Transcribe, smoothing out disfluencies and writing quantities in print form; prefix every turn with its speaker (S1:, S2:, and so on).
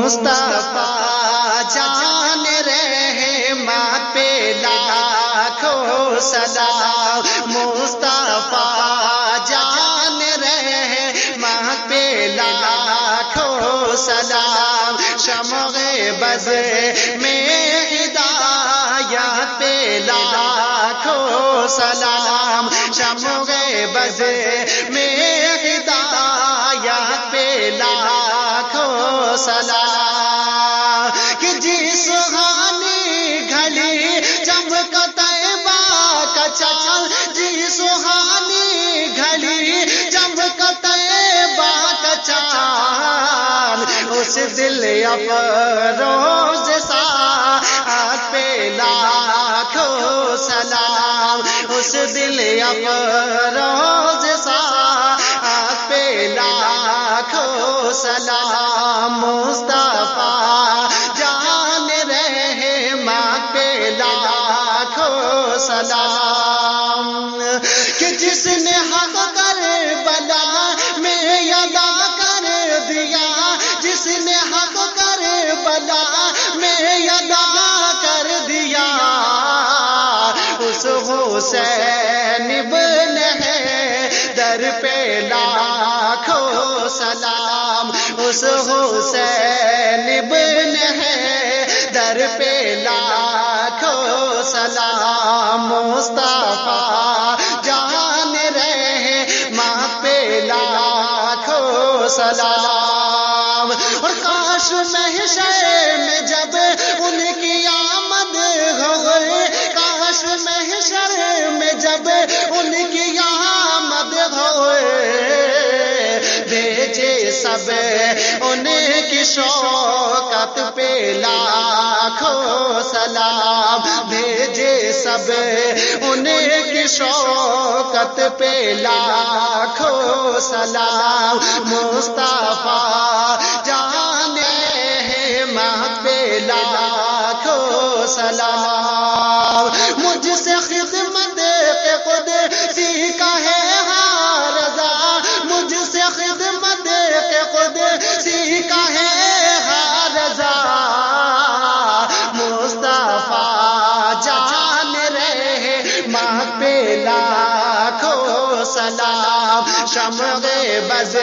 S1: مصطفیٰ جان رحمت پہ لاکھوں سلام، مصطفیٰ جان رحمت پہ لاکھوں سلام، شمع بز میں ہدایت پہ لاکھوں سلام، شمع بز میں ہدایت پہ لاکھوں سلام، کہ جس سہانی گھڑی چمک طیبہ کا چال، جس سہانی گھڑی چمک طیبہ کا چال، اس دل افروز ساعت پہ لاکھوں سلام، اس دل افروز ساعت پہ لاکھوں سلام، مصطفیٰ جان رحمت پہ لاکھوں سلام، کہ جس نے حق کربلا میں ادا کر دیا، جس نے حق کربلا میں ادا کر دیا، اس حسین ابن حیدر پہ لاکھوں سلام، اس حسین ابن حیدر پہ لاکھوں سلام، مصطفیٰ جان رحمت پہ لاکھوں سلام، اور کاش محشر میں جب ان کی آمد ہوئے، کاش محشر میں جب ان کی آمد ہوئے، بھیجے سب ان کی شوکت پہ لاکھوں سلام، بھیجے سب ان کی شوکت پہ لاکھوں سلام، مصطفیٰ جان رحمت پہ لاکھوں سلام، مجھ سے خدمت قدسی کا ہے رضا، مجھ سے خدمت قدسی کا ہے رضا، مصطفیٰ جان رحمت پہ لاکھوں سلام، شمع بز